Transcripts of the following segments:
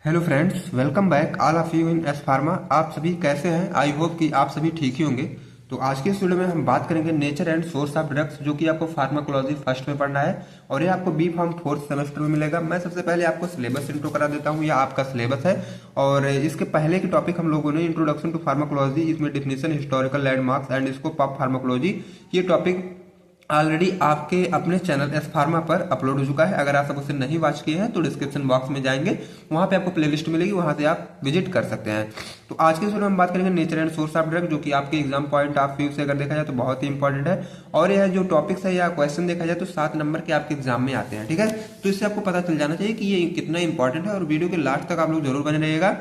Hello friends, welcome back all of you in S pharma. आप सभी कैसे हैं? आई होप कि आप सभी ठीक ही होंगे। तो आज के इस वीडियो में हम बात करेंगे nature and source of drugs, जो कि आपको फार्माकोलॉजी फर्स्ट में पढ़ना है और ये आपको बी फार्म फोर्थ सेमेस्टर में मिलेगा। मैं सबसे पहले आपको सिलेबस इंट्रो करा देता हूँ, या आपका सिलेबस है। और इसके पहले के टॉपिक हम लोगों ने इंट्रोडक्शन टू फार्माकोलॉजी, इसमें definition, historical landmarks and scope of pharmacology, ये टॉपिक ऑलरेडी आपके अपने चैनल एस फार्मा पर अपलोड हो चुका है। अगर आप सब उसे नहीं वॉच किए हैं तो डिस्क्रिप्शन बॉक्स में जाएंगे, वहां पे आपको प्लेलिस्ट मिलेगी, वहां से आप विजिट कर सकते हैं। तो आज के वीडियो में हम बात करेंगे nature and source of drug, जो कि आपके एग्जाम पॉइंट ऑफ व्यू से अगर देखा जाए तो बहुत ही इंपॉर्टेंट है। और यह जो टॉपिक्स है या क्वेश्चन देखा जाए तो 7 नंबर के आपके एग्जाम में आते हैं, ठीक है। तो इससे आपको पता चल जाना चाहिए कि ये कितना इंपॉर्टेंट है, और वीडियो के लास्ट तक आप लोग जरूर बने रहिएगा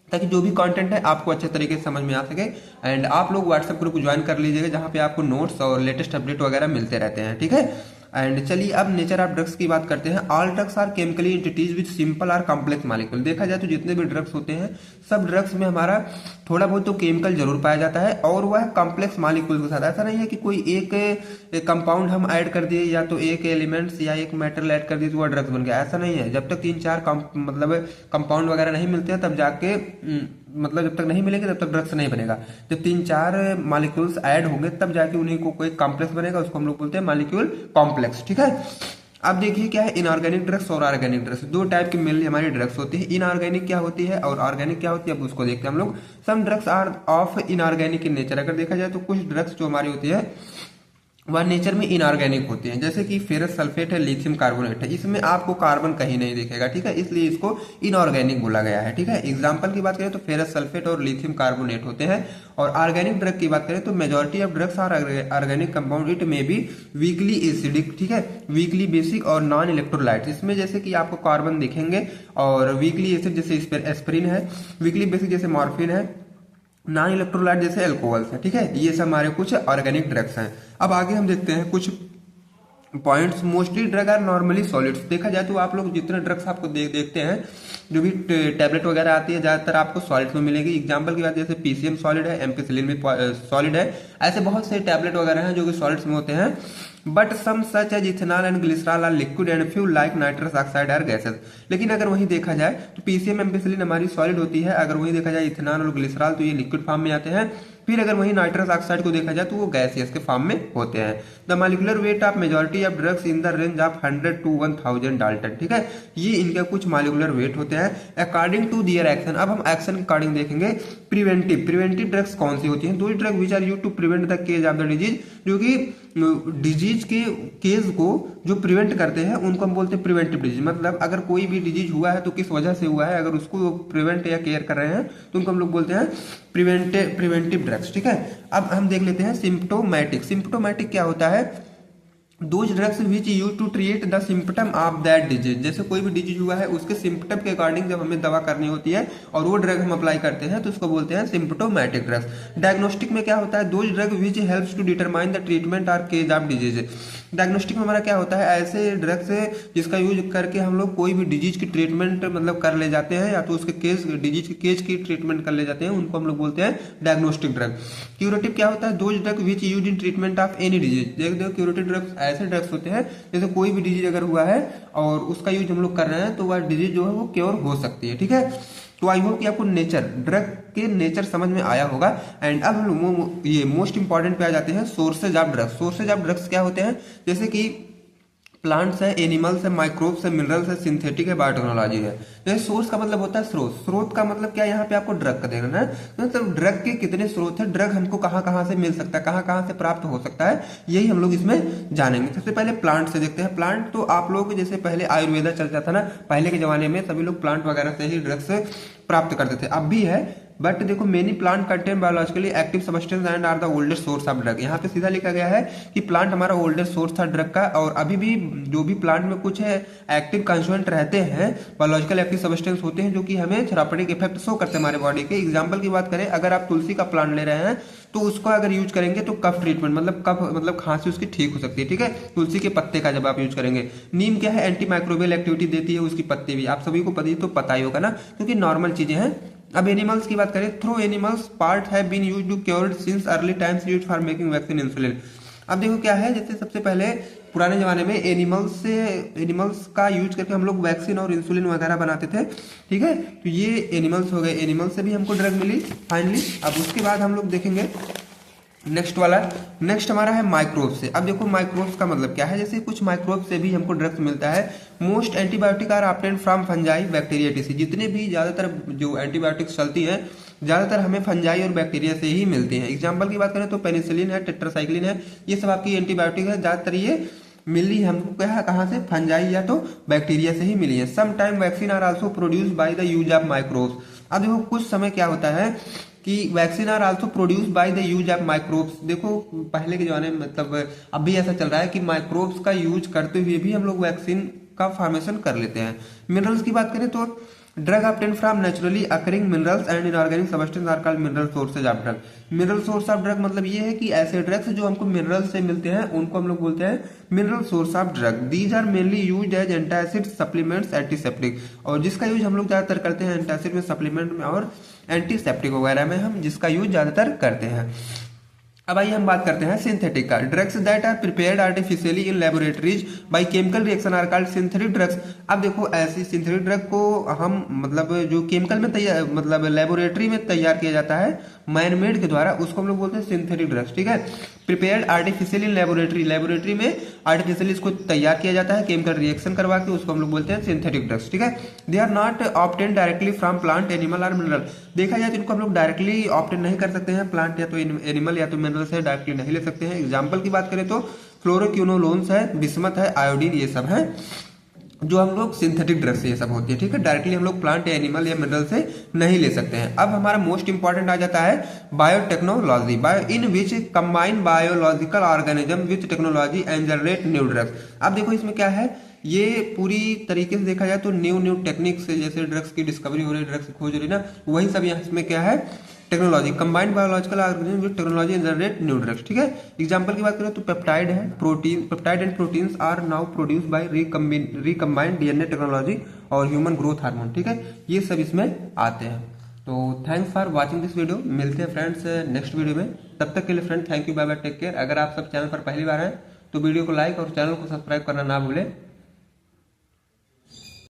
ताकि जो भी कंटेंट है आपको अच्छे तरीके से समझ में आ सके। एंड आप लोग व्हाट्सएप ग्रुप ज्वाइन कर लीजिएगा, जहां पे आपको नोट्स और लेटेस्ट अपडेट वगैरह मिलते रहते हैं, ठीक है। एंड चलिए अब नेचर ऑफ ड्रग्स की बात करते हैं। All drugs are chemically entities with simple और कॉम्प्लेक्स मॉलिक्यूल। देखा जाए तो जितने भी ड्रग्स होते हैं, सब ड्रग्स में हमारा थोड़ा बहुत तो केमिकल जरूर पाया जाता है, और वह कॉम्प्लेक्स मॉलिक्यूल के साथ। ऐसा नहीं है कि कोई एक कंपाउंड हम ऐड कर दिए या तो एक एलिमेंट्स या एक मेटल ऐड कर दिए तो वह ड्रग्स बन गया, ऐसा नहीं है। जब तक 3-4 मतलब कंपाउंड वगैरह नहीं मिलते हैं तब जाके मतलब जब तक नहीं मिलेंगे तब तक ड्रग्स नहीं बनेगा। जब 3-4 मॉलिक्यूल्स ऐड होंगे तब जाके उन्हीं को कोई कॉम्प्लेक्स बनेगा, उसको हम लोग बोलते हैं मॉलिक्यूल कॉम्प्लेक्स, ठीक है। अब देखिए क्या है इनऑर्गेनिक ड्रग्स और ऑर्गेनिक ड्रग्स, दो टाइप की मेनली हमारी ड्रग्स होती है। इनऑर्गेनिक क्या होती है और ऑर्गेनिक क्या होती है, अब उसको देखते हैं हम लोग। Some drugs are of inorganic in nature. अगर देखा जाए तो कुछ ड्रग्स जो हमारी होती है वह नेचर में इनऑर्गेनिक होती हैं, जैसे कि फेरस सल्फेट है, लिथियम कार्बोनेट है, इसमें आपको कार्बन कहीं नहीं दिखेगा, ठीक है, इसलिए इसको इनऑर्गेनिक बोला गया है, ठीक है। एग्जांपल की बात करें तो फेरस सल्फेट और लिथियम कार्बोनेट होते हैं। और ऑर्गेनिक ड्रग की बात करें तो majority of drugs are organic compound, it may be weakly acidic, ठीक है, वीकली बेसिक और नॉन इलेक्ट्रोलाइट। इसमें जैसे कि आपको कार्बन दिखेंगे, और वीकली एसिड जैसे एस्पिरिन है, वीकली बेसिक जैसे मॉर्फिन है, नॉन इलेक्ट्रोलाइट जैसे अल्कोहल्स है, ठीक है। ये सब हमारे कुछ ऑर्गेनिक ड्रग्स हैं। अब आगे हम देखते हैं कुछ points. Mostly drug are normally solids. देखा जाए तो आप लोग जितने ड्रग्स आपको देखते हैं, जो भी टैबलेट वगैरह आती है, ज्यादातर आपको सॉलिड्स में मिलेगी। एग्जांपल की बात जैसे पीसीएम सॉलिड है, एम्पिसिलिन भी सॉलिड है, ऐसे बहुत से टैबलेट वगैरह हैं जो कि सॉलिड्स में होते हैं। But some such as ethanol and glycerol are liquid and fuel like nitrous oxide are gases. लेकिन अगर वही देखा जाए तो पीसीएम एम्पिसिलिन हमारी सॉलिड होती है, अगर वही देखा जाए इथेनॉल और ग्लिसरॉल तो ये लिक्विड फॉर्म में आते हैं। फिर अगर वही नाइट्रस ऑक्साइड को देखा जाए तो वो गैसियस के फॉर्म में होते हैं। The molecular weight of majority of drugs in the range of 100 to 1000 Dalton, ठीक है। ये इनके कुछ मॉलिक्यूलर वेट होते हैं अकॉर्डिंग टू दियर एक्शन। अब हम एक्शन के अकॉर्डिंग देखेंगे। प्रिवेंटिव ड्रग्स कौन सी होती हैं? दो drug which are use to prevent the cause of the disease, जो कि डिजीज के केस को जो प्रिवेंट करते हैं उनको हम बोलते हैं प्रिवेंटिव डिजीज। मतलब अगर कोई भी डिजीज हुआ है तो किस वजह से हुआ है, अगर उसको प्रिवेंट या केयर कर रहे हैं तो उनको हम लोग बोलते हैं प्रिवेंटिव ड्रग्स, ठीक है। अब हम देख लेते हैं सिम्प्टोमैटिक। सिम्प्टोमैटिक क्या होता है? Those drugs which use to treat the symptom of that disease. जैसे कोई भी डिजीज हुआ है उसके सिम्पटम के अकॉर्डिंग जब हमें दवा करनी होती है और वो ड्रग हम अप्लाई करते हैं तो उसको बोलते हैं सिम्पटोमैटिक ड्रग्स। डायग्नोस्टिक में क्या होता है? Those drug which helps to determine the treatment और केज ऑफ डिजीज। डायग्नोस्टिक में हमारा क्या होता है? ऐसे ड्रग्स जिसका यूज करके हम लोग कोई भी डिजीज की ट्रीटमेंट मतलब कर ले जाते हैं, या तो उसके केस डिजीज के केज की ट्रीटमेंट कर ले जाते हैं, उनको हम लोग बोलते हैं डायग्नोस्टिक ड्रग। क्यूरेटिव क्या होता है? Those drug which use in treatment of any disease. देख दो, क्यूरेटिव ड्रग्स ऐसे ड्रग्स होते हैं जैसे कोई भी डिजीज अगर हुआ है और उसका यूज हम लोग कर रहे हैं तो वह डिजीज जो है वो क्योर हो सकती है, ठीक है। तो आई होप कि आपको नेचर ड्रग के नेचर समझ में आया होगा। एंड अब हम लोग ये मोस्ट इंपॉर्टेंट पे आ जाते हैं, sources of drugs. Sources of drugs क्या होते हैं? जैसे कि प्लांट्स है, एनिमल्स है, माइक्रोब्स है, मिनरल्स है, सिंथेटिक है, बायोटेक्नोलॉजी है। तो सोर्स का मतलब होता है स्रोत। स्रोत का मतलब क्या? यहाँ पे आपको ड्रग का देखना है, मतलब ड्रग के कितने स्रोत है, ड्रग हमको कहाँ कहाँ से मिल सकता है, कहाँ कहाँ से प्राप्त हो सकता है, यही हम लोग इसमें जानेंगे। सबसे पहले प्लांट से देखते हैं। प्लांट तो आप लोग जैसे पहले आयुर्वेदा चलता था ना, पहले के जमाने में सभी लोग प्लांट वगैरह से ही ड्रग्स प्राप्त करते थे, अब भी है। बट देखो, many plant contain biologically active substance and are the oldest source of drug. यहाँ पे सीधा लिखा गया है कि प्लांट हमारा ओल्डेस्ट सोर्स था ड्रग का, और अभी भी जो भी प्लांट में कुछ है एक्टिव कंस्टिट्यूएंट रहते हैं, बायोलॉजिकल एक्टिव सब्सटेंस होते हैं जो कि हमें थेरापेटिक इफेक्ट शो करते हैं हमारे बॉडी के। एग्जांपल की बात करें, अगर आप तुलसी का प्लांट ले रहे हैं तो उसको अगर यूज करेंगे तो कफ ट्रीटमेंट मतलब कफ मतलब खांसी उसकी ठीक हो सकती है, ठीक है, तुलसी के पत्ते का जब आप यूज करेंगे। नीम क्या है? एंटी माइक्रोबियल एक्टिविटी देती है, उसकी पत्ते भी आप सभी को पता ही होगा ना, क्योंकि नॉर्मल चीजें हैं। अब एनिमल्स की बात करें, through animals part have been used to cured since early times used for making vaccine insulin. अब देखो क्या है, जैसे सबसे पहले पुराने जमाने में एनिमल्स का यूज करके हम लोग वैक्सीन और इंसुलिन वगैरह बनाते थे, ठीक है। तो ये एनिमल्स हो गए, एनिमल से भी हमको ड्रग मिली फाइनली। अब उसके बाद हम लोग देखेंगे नेक्स्ट हमारा है माइक्रोब से। अब देखो माइक्रोब्स का मतलब क्या है, जैसे कुछ माइक्रोब से भी हमको ड्रग्स मिलता है। Most antibiotic are obtained from fungi bacteria etc. जितने भी ज्यादातर जो एंटीबायोटिक्स चलती हैं ज्यादातर हमें फंजाई और बैक्टीरिया से ही मिलती हैं। एग्जाम्पल की बात करें तो पेनिसिलिन है, टेट्रासाइक्लिन है, ये सब आपकी एंटीबायोटिक है। ज्यादातर ये मिली हमको कहाँ से, फंजाई या तो बैक्टीरिया से ही मिली है। Some time vaccine are also produce by the use of microbes. अब देखो कुछ समय क्या होता है कि vaccine are also produce by the use of microbes. देखो पहले के जमाने में मतलब अब भी ऐसा चल रहा है कि माइक्रोब्स का यूज करते हुए भी हम लोग वैक्सीन का फॉर्मेशन कर लेते हैं। मिनरल्स की बात करें तो drug obtained from naturally occurring minerals and inorganic substance are called mineral sources of drug. Mineral source of drug मतलब ये है कि ऐसे ड्रग्स जो हमको मिनरल से मिलते हैं उनको हम लोग बोलते हैं mineral source of drug. These are mainly used as antacid supplements antiseptic. और जिसका यूज हम लोग ज्यादातर करते हैं एंटासिड में, सप्लीमेंट में और एंटीसेप्टिक वगैरह में हम जिसका यूज ज्यादातर करते हैं। अब आइए हम बात करते हैं सिंथेटिक का। Drugs that are prepared artificially in laboratories by chemical reaction are called synthetic drugs. अब देखो ऐसी सिंथेटिक ड्रग को हम मतलब जो केमिकल में तैयार मतलब लेबोरेटरी में तैयार किया जाता है मैन मेड के द्वारा, उसको हम लोग बोलते हैं सिंथेटिक ड्रग्स, ठीक है। Prepared artificially in laboratory, laboratory में आर्टिफिशियली इसको तैयार किया जाता है केमिकल रिएक्शन करवा के, उसको हम लोग बोलते हैं सिंथेटिक ड्रग्स, ठीक है। They are not obtain directly from plant, animal और मिनरल। देखा जाए तो इनको हम लोग डायरेक्टली ऑब्टेन नहीं कर सकते हैं, प्लांट या तो एनिमल या तो मिनरल से डायरेक्टली नहीं ले सकते हैं। एग्जाम्पल की बात करें तो फ्लोरोक्विनोलोन्स है, बिस्मथ है, आयोडीन, ये सब है जो हम लोग सिंथेटिक ड्रग्स से ये सब होती है, ठीक है। डायरेक्टली हम लोग प्लांट या एनिमल या मिनरल से नहीं ले सकते हैं। अब हमारा मोस्ट इंपॉर्टेंट आ जाता है biotechnology, bio in which combine biological organism with technology and generate new drugs. अब देखो इसमें क्या है, ये पूरी तरीके से देखा जाए तो न्यू टेक्निक से जैसे ड्रग्स की डिस्कवरी हो रही है, ड्रग्स की खोज हो रही है ना, वही सब यहाँ इसमें क्या है, technology, combined biological organism with technology and generate new drugs, ठीक है। एग्जांपल की बात करें तो पेप्टाइड है, peptide and proteins are now produced by recombined DNA technology और ह्यूमन ग्रोथ हार्मोन, ठीक है। ये सब इसमें आते हैं। तो thanks for watching this video. मिलते हैं फ्रेंड्स नेक्स्ट वीडियो में, तब तक के लिए friend thank you, bye bye, take care. अगर आप सब चैनल पर पहली बार हैं तो वीडियो को लाइक और चैनल को सब्सक्राइब करना ना भूलें।